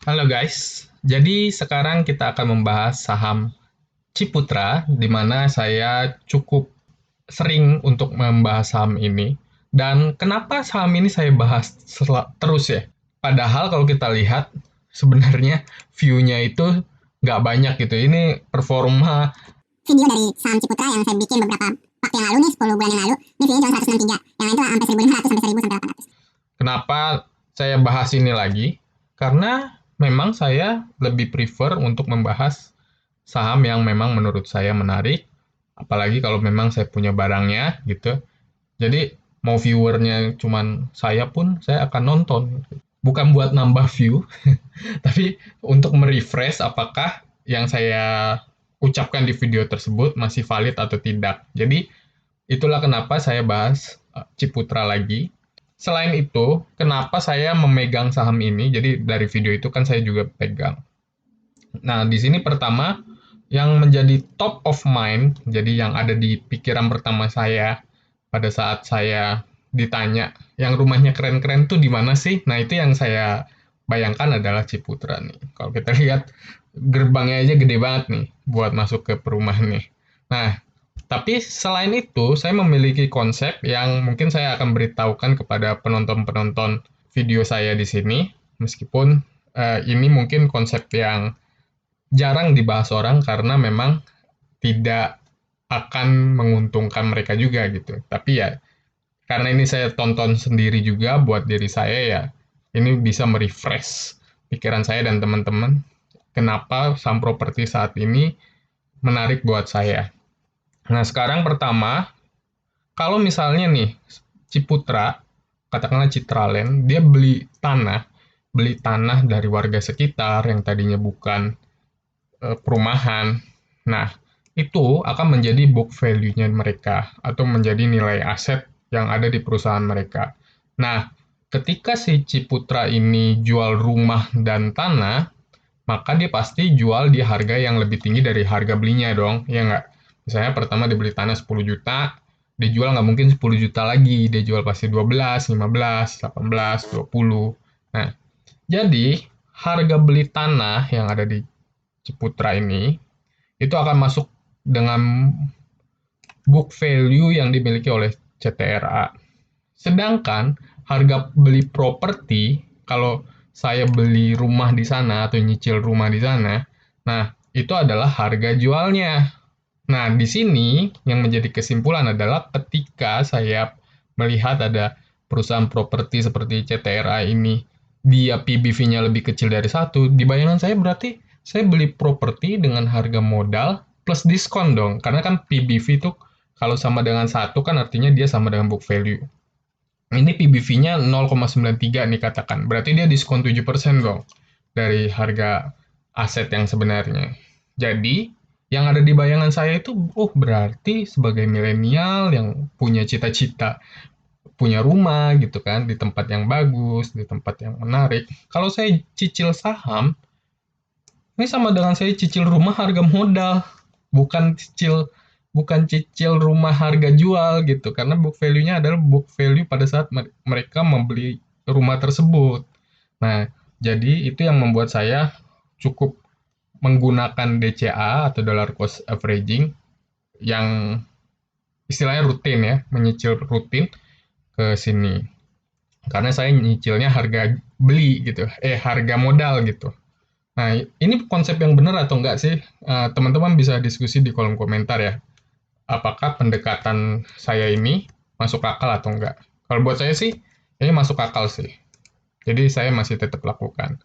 Halo guys, jadi sekarang kita akan membahas saham Ciputra, di mana saya cukup sering untuk membahas saham ini. Dan kenapa saham ini saya bahas terus ya? Padahal kalau kita lihat, sebenarnya view-nya itu nggak banyak gitu. Ini performa video dari saham Ciputra yang saya bikin beberapa waktu yang lalu nih, 10 bulan yang lalu. Ini view-nya cuma 163, yang lain tuh sampai 1.500 sampai 1.000 sampai 800. Kenapa saya bahas ini lagi? Karena memang saya lebih prefer untuk membahas saham yang memang menurut saya menarik, apalagi kalau memang saya punya barangnya gitu. Jadi mau viewernya cuman saya pun saya akan nonton. Bukan buat nambah view, tapi untuk merefresh apakah yang saya ucapkan di video tersebut masih valid atau tidak. Jadi itulah kenapa saya bahas Ciputra lagi. Selain itu, kenapa saya memegang saham ini? Jadi dari video itu kan saya juga pegang. Nah, di sini pertama yang menjadi top of mind, jadi yang ada di pikiran pertama saya pada saat saya ditanya, yang rumahnya keren-keren tuh di mana sih? Nah, itu yang saya bayangkan adalah Ciputra nih. Kalau kita lihat gerbangnya aja gede banget nih buat masuk ke perumahan nih. Nah, tapi selain itu, saya memiliki konsep yang mungkin saya akan beritahukan kepada penonton-penonton video saya di sini, meskipun ini mungkin konsep yang jarang dibahas orang karena memang tidak akan menguntungkan mereka juga gitu. Tapi ya, karena ini saya tonton sendiri juga buat diri saya ya, ini bisa merefresh pikiran saya dan teman-teman. Kenapa saham properti saat ini menarik buat saya. Nah, sekarang pertama, kalau misalnya nih, Ciputra, katakanlah Citraland, dia beli tanah dari warga sekitar yang tadinya bukan perumahan. Nah, itu akan menjadi book value-nya mereka atau menjadi nilai aset yang ada di perusahaan mereka. Nah, ketika si Ciputra ini jual rumah dan tanah, maka dia pasti jual di harga yang lebih tinggi dari harga belinya dong, ya nggak? Misalnya pertama dibeli tanah 10 juta, dia jual nggak mungkin 10 juta lagi, dia jual pasti 12, 15, 18, 20. Nah, jadi harga beli tanah yang ada di Ciputra ini itu akan masuk dengan book value yang dimiliki oleh CTRA. Sedangkan harga beli properti, kalau saya beli rumah di sana atau nyicil rumah di sana, nah itu adalah harga jualnya. Nah, di sini yang menjadi kesimpulan adalah ketika saya melihat ada perusahaan properti seperti CTRA ini, dia PBV-nya lebih kecil dari satu, di bayangan saya berarti saya beli properti dengan harga modal plus diskon dong. Karena kan PBV itu kalau sama dengan satu kan artinya dia sama dengan book value. Ini PBV-nya 0,93 nih katakan. Berarti dia diskon 7% dong dari harga aset yang sebenarnya. Jadi, yang ada di bayangan saya itu, oh berarti sebagai milenial yang punya cita-cita, punya rumah gitu kan, di tempat yang bagus, di tempat yang menarik. Kalau saya cicil saham, ini sama dengan saya cicil rumah harga modal, bukan cicil bukan cicil rumah harga jual gitu. Karena book value-nya adalah book value pada saat mereka membeli rumah tersebut. Nah, jadi itu yang membuat saya cukup menggunakan DCA atau dollar cost averaging yang istilahnya rutin ya, menyicil rutin ke sini. Karena saya nyicilnya harga beli gitu, harga modal gitu. Nah, ini konsep yang benar atau enggak sih? Teman-teman bisa diskusi di kolom komentar ya. Apakah pendekatan saya ini masuk akal atau enggak? Kalau buat saya sih, ini masuk akal sih. Jadi saya masih tetap lakukan.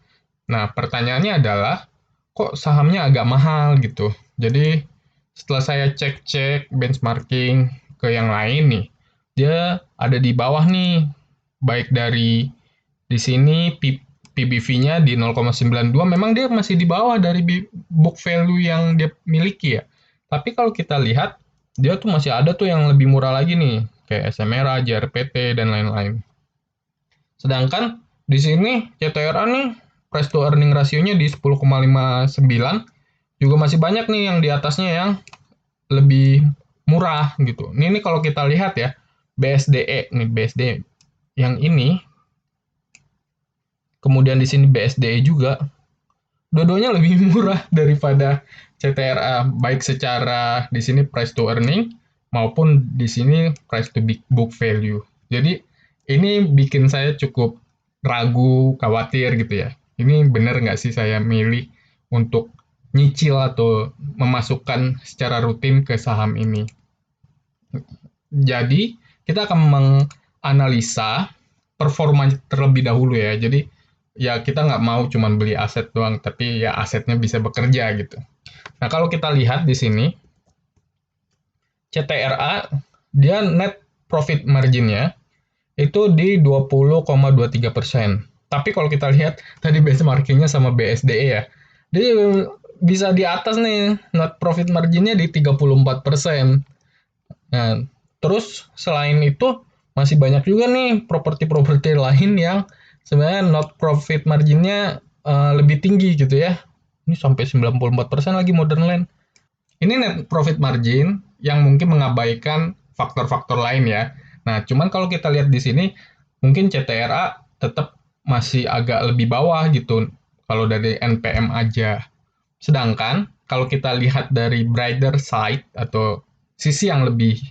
Nah, pertanyaannya adalah, kok sahamnya agak mahal gitu? Jadi, setelah saya cek-cek benchmarking ke yang lain nih, dia ada di bawah nih, baik dari di sini PBV-nya di 0,92, memang dia masih di bawah dari book value yang dia miliki ya. Tapi kalau kita lihat, dia tuh masih ada tuh yang lebih murah lagi nih, kayak SMRA, JRPT, dan lain-lain. Sedangkan di sini CTRA nih, price to earning ratio-nya di 10,59, juga masih banyak nih yang di atasnya yang lebih murah gitu. Ini kalau kita lihat ya, BSDE nih, BSDE yang ini, kemudian di sini BSDE juga. dua-duanya lebih murah daripada CTRA, baik secara di sini price to earning maupun di sini price to book value. Jadi ini bikin saya cukup ragu, khawatir gitu ya. Ini benar nggak sih saya milih untuk nyicil atau memasukkan secara rutin ke saham ini. Jadi kita akan menganalisa performa terlebih dahulu ya. Jadi ya kita nggak mau cuma beli aset doang, tapi ya asetnya bisa bekerja gitu. Nah kalau kita lihat di sini, CTRA dia net profit marginnya itu di 20,23%. Tapi kalau kita lihat tadi benchmarkingnya sama BSDE ya, dia bisa di atas nih, net profit marginnya di 34%. Nah, terus selain itu masih banyak juga nih properti-properti lain yang sebenarnya net profit marginnya lebih tinggi gitu ya. Ini sampai 94% lagi Modern Land. Ini net profit margin yang mungkin mengabaikan faktor-faktor lain ya. Nah, cuman kalau kita lihat di sini, mungkin CTRA tetap masih agak lebih bawah gitu kalau dari NPM aja. Sedangkan kalau kita lihat dari brighter side atau sisi yang lebih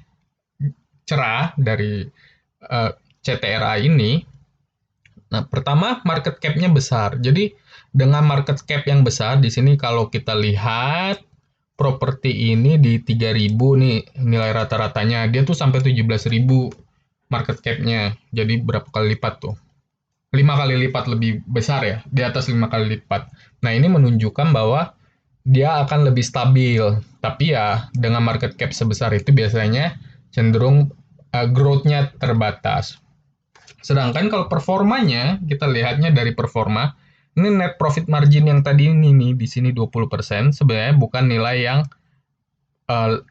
cerah dari CTRA ini, nah pertama market cap-nya besar. Jadi dengan market cap yang besar di sini kalau kita lihat properti ini di 3.000 nih nilai rata-ratanya, dia tuh sampai 17.000 market cap-nya. Jadi berapa kali lipat tuh? 5 kali lipat lebih besar ya, di atas 5 kali lipat. Nah, ini menunjukkan bahwa dia akan lebih stabil. Tapi ya dengan market cap sebesar itu biasanya cenderung growth-nya terbatas. Sedangkan kalau performanya, kita lihatnya dari performa, ini net profit margin yang tadi ini nih, di sini 20%, sebenarnya bukan nilai yang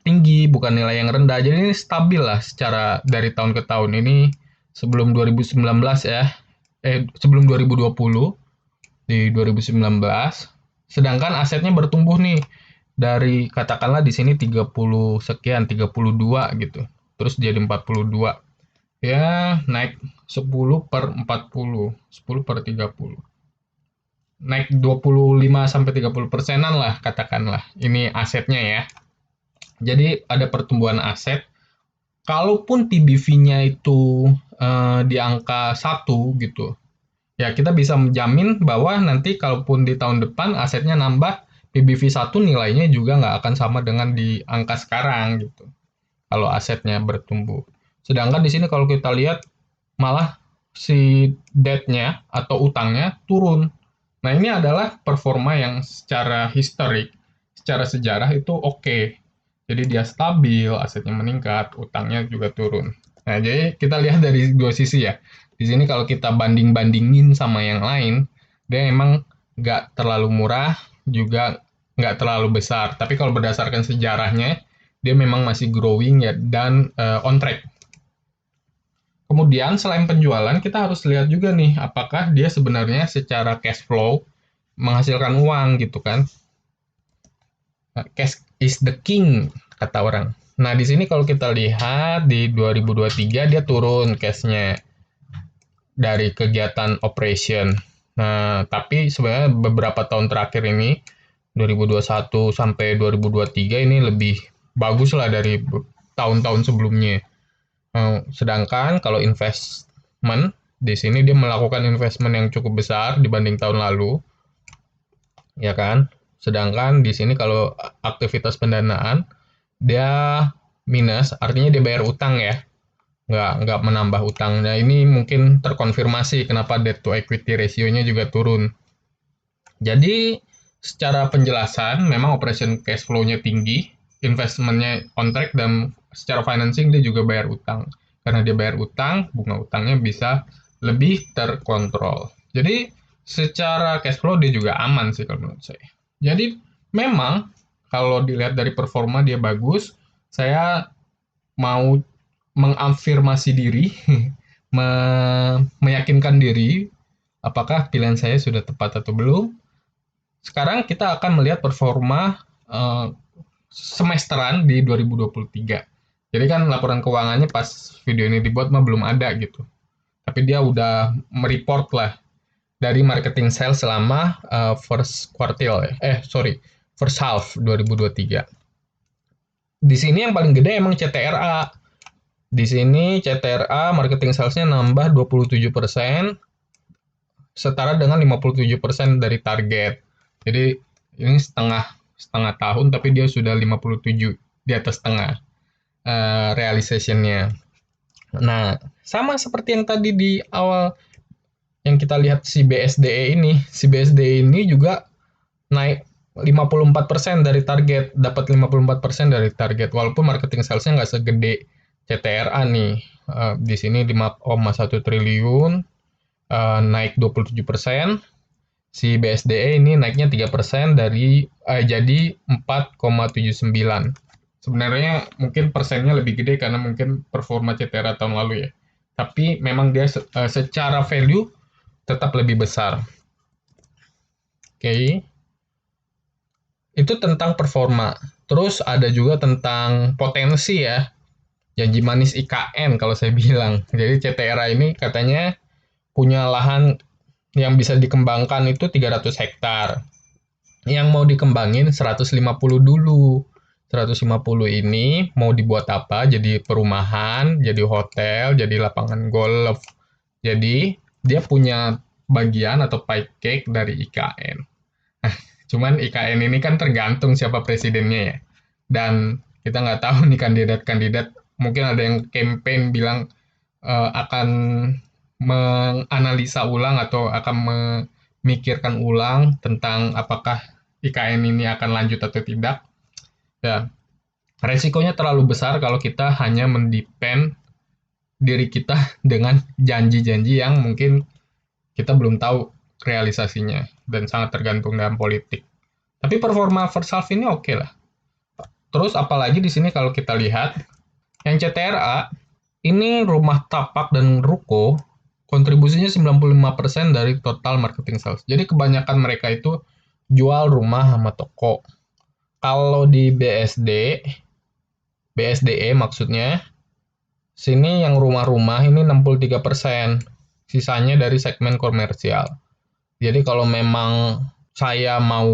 tinggi, bukan nilai yang rendah. Jadi ini stabil lah secara dari tahun ke tahun. Ini sebelum 2019 ya, sebelum 2020, di 2019. Sedangkan asetnya bertumbuh nih, dari katakanlah di sini 30 sekian, 32 gitu. Terus jadi 42. Ya, naik 10 per 40, 10 per 30. Naik 25 sampai 30 persenan lah katakanlah. Ini asetnya ya. Jadi ada pertumbuhan aset. Kalaupun PBV-nya itu di angka 1 gitu, ya kita bisa menjamin bahwa nanti kalaupun di tahun depan asetnya nambah, PBV 1 nilainya juga nggak akan sama dengan di angka sekarang gitu. Kalau asetnya bertumbuh. Sedangkan di sini kalau kita lihat malah si debt-nya atau utangnya turun. Nah, ini adalah performa yang secara historik, secara sejarah itu oke. Jadi dia stabil, asetnya meningkat, utangnya juga turun. Nah, jadi kita lihat dari dua sisi ya. Di sini kalau kita banding-bandingin sama yang lain, dia emang nggak terlalu murah, juga nggak terlalu besar. Tapi kalau berdasarkan sejarahnya, dia memang masih growing ya dan on track. Kemudian selain penjualan, kita harus lihat juga nih, apakah dia sebenarnya secara cash flow menghasilkan uang gitu kan. Nah, cash is the king, kata orang. Nah, di sini kalau kita lihat di 2023 dia turun cash-nya dari kegiatan operation. Nah, tapi sebenarnya beberapa tahun terakhir ini 2021 sampai 2023 ini lebih bagus lah dari tahun-tahun sebelumnya. Sedangkan kalau investment di sini dia melakukan investment yang cukup besar dibanding tahun lalu, ya kan? Sedangkan di sini kalau aktivitas pendanaan dia minus, artinya dia bayar utang ya, nggak menambah utangnya. Ini mungkin terkonfirmasi kenapa debt to equity ratio-nya juga turun. Jadi secara penjelasan memang operation cash flow-nya tinggi, investment-nya on track, dan secara financing dia juga bayar utang. Karena dia bayar utang, bunga utangnya bisa lebih terkontrol. Jadi secara cash flow dia juga aman sih kalau menurut saya. Jadi memang kalau dilihat dari performa dia bagus, saya mau mengafirmasi diri, meyakinkan diri apakah pilihan saya sudah tepat atau belum. Sekarang kita akan melihat performa semesteran di 2023. Jadi kan laporan keuangannya pas video ini dibuat mah belum ada gitu. Tapi dia udah mereport lah dari marketing sales selama first quartile first half 2023. Di sini yang paling gede emang CTRA. Di sini CTRA marketing salesnya nambah 27%, setara dengan 57% dari target. Jadi ini setengah tahun, tapi dia sudah 57, di atas setengah realization-nya. Nah, sama seperti yang tadi di awal yang kita lihat si BSDE ini. Si BSDE ini juga naik 54% dari target, dapat 54% dari target, walaupun marketing sales-nya nggak segede CTRA nih. Di sini 5,1 triliun, naik 27%. Si BSDE ini naiknya 3% jadi 4,79. Sebenarnya mungkin persennya lebih gede karena mungkin performa CTRA tahun lalu ya. Tapi memang dia secara value tetap lebih besar. Oke. Itu tentang performa. Terus ada juga tentang potensi ya. Janji manis IKN kalau saya bilang. Jadi CTRA ini katanya punya lahan yang bisa dikembangkan itu 300 hektar. Yang mau dikembangin 150 dulu. 150 ini mau dibuat apa? Jadi perumahan, jadi hotel, jadi lapangan golf. Jadi dia punya bagian atau pie cake dari IKN. Cuman IKN ini kan tergantung siapa presidennya ya. Dan kita nggak tahu nih kandidat-kandidat, mungkin ada yang campaign bilang akan menganalisa ulang atau akan memikirkan ulang tentang apakah IKN ini akan lanjut atau tidak. Ya, resikonya terlalu besar kalau kita hanya mendepend diri kita dengan janji-janji yang mungkin kita belum tahu realisasinya dan sangat tergantung dalam politik. Tapi performa first half ini oke lah. Terus apalagi di sini kalau kita lihat yang CTRA ini rumah tapak dan ruko kontribusinya 95% dari total marketing sales. Jadi kebanyakan mereka itu jual rumah sama toko. Kalau di BSDE maksudnya, sini yang rumah-rumah ini 63%. Sisanya dari segmen komersial. Jadi kalau memang saya mau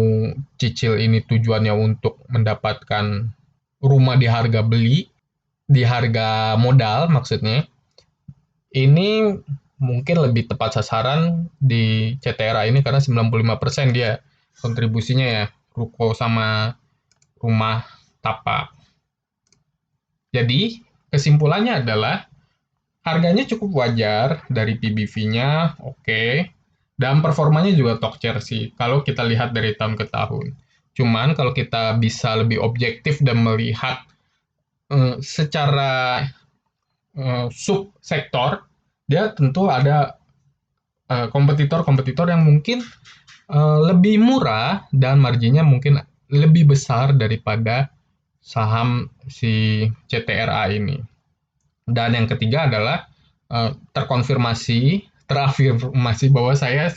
cicil ini tujuannya untuk mendapatkan rumah di harga beli, di harga modal maksudnya, ini mungkin lebih tepat sasaran di CTRA ini karena 95% dia kontribusinya ya, ruko sama rumah tapak. Jadi kesimpulannya adalah harganya cukup wajar dari PBV-nya, oke. Dan performanya juga top tier sih, kalau kita lihat dari tahun ke tahun. Cuman kalau kita bisa lebih objektif dan melihat secara subsektor, dia tentu ada kompetitor-kompetitor yang mungkin lebih murah dan marginnya mungkin lebih besar daripada saham si CTRA ini. Dan yang ketiga adalah terafirmasi bahwa saya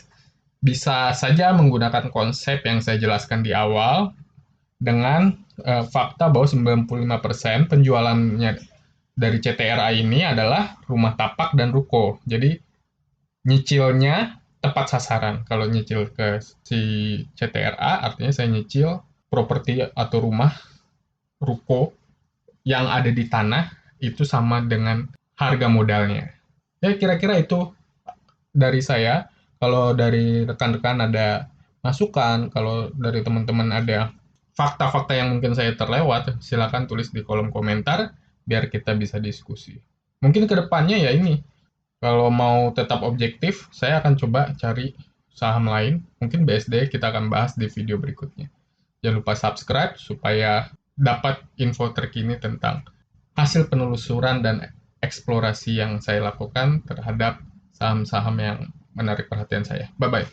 bisa saja menggunakan konsep yang saya jelaskan di awal dengan fakta bahwa 95% penjualannya dari CTRA ini adalah rumah tapak dan ruko. Jadi nyicilnya tepat sasaran. Kalau nyicil ke si CTRA artinya saya nyicil properti atau rumah ruko yang ada di tanah itu sama dengan harga modalnya. Ya kira-kira itu dari saya. Kalau dari rekan-rekan ada masukan, kalau dari teman-teman ada fakta-fakta yang mungkin saya terlewat, silakan tulis di kolom komentar biar kita bisa diskusi. Mungkin kedepannya ya ini, kalau mau tetap objektif, saya akan coba cari saham lain. Mungkin BSD kita akan bahas di video berikutnya. Jangan lupa subscribe supaya dapat info terkini tentang hasil penelusuran dan eksplorasi yang saya lakukan terhadap saham-saham yang menarik perhatian saya. Bye-bye.